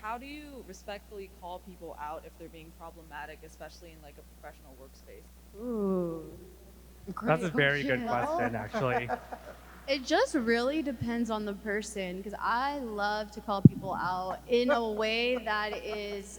how do you respectfully call people out if they're being problematic, especially in like a professional workspace? Ooh, That's great a very good question. question, actually. It just really depends on the person because I love to call people out in a way that is,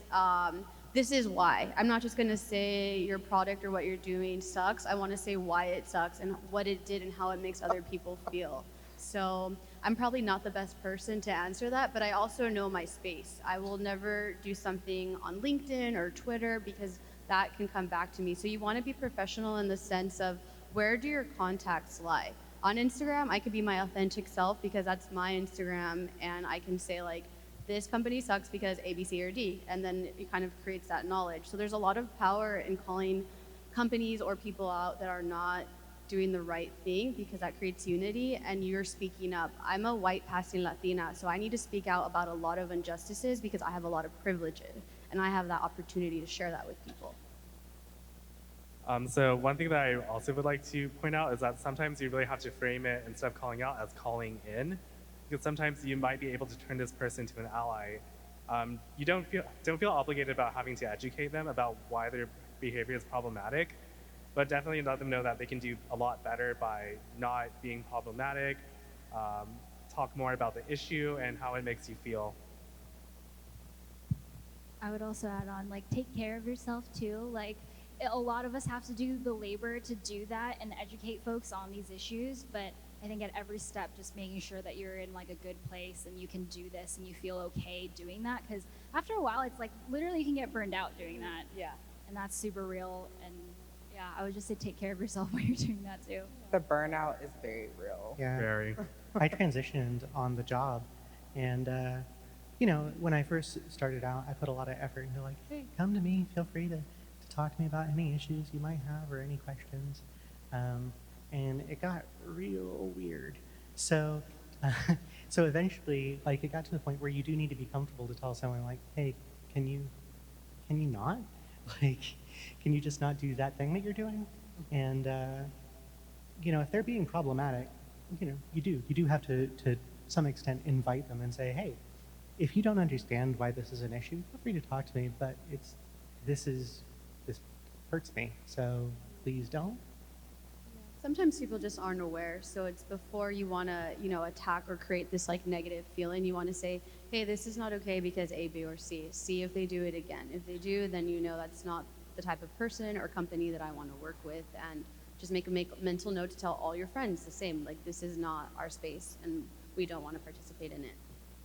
this is why. I'm not just going to say your product or what you're doing sucks. I want to say why it sucks and what it did and how it makes other people feel. So I'm probably not the best person to answer that, but I also know my space. I will never do something on LinkedIn or Twitter because that can come back to me. So you want to be professional in the sense of where do your contacts lie? On Instagram, I could be my authentic self because that's my Instagram, and I can say like, this company sucks because A, B, C, or D, and then it kind of creates that knowledge. So there's a lot of power in calling companies or people out that are not doing the right thing because that creates unity and you're speaking up. I'm a white passing Latina, so I need to speak out about a lot of injustices because I have a lot of privileges and I have that opportunity to share that with people. So one thing that I also would like to point out is that sometimes you really have to frame it instead of calling out as calling in, because sometimes you might be able to turn this person to an ally. You don't feel obligated about having to educate them about why their behavior is problematic, but definitely let them know that they can do a lot better by not being problematic. Talk more about the issue and how it makes you feel. I would also add on, like, take care of yourself too. Like, a lot of us have to do the labor to do that and educate folks on these issues, but I think at every step, just making sure that you're in like a good place and you can do this and you feel okay doing that, because after a while, it's like literally you can get burned out doing that. Yeah. And that's super real. And yeah, I would just say take care of yourself while you're doing that too. The burnout is very real. Yeah. Very. I transitioned on the job, and you know, when I first started out, I put a lot of effort into like, hey, come to me, feel free to talk to me about any issues you might have or any questions, and it got real weird. So, so eventually, like, it got to the point where you do need to be comfortable to tell someone like, hey, can you not, like, can you just not do that thing that you're doing? And you know, if they're being problematic, you know, you do have to some extent invite them and say, hey, if you don't understand why this is an issue, feel free to talk to me, but this hurts me, so please don't. Sometimes people just aren't aware, so it's before you want to, you know, attack or create this like negative feeling, you want to say, hey, this is not okay because A, B, or C. See if they do it again. If they do, then you know that's not the type of person or company that I want to work with, and just make a mental note to tell all your friends the same, like, this is not our space and we don't want to participate in it.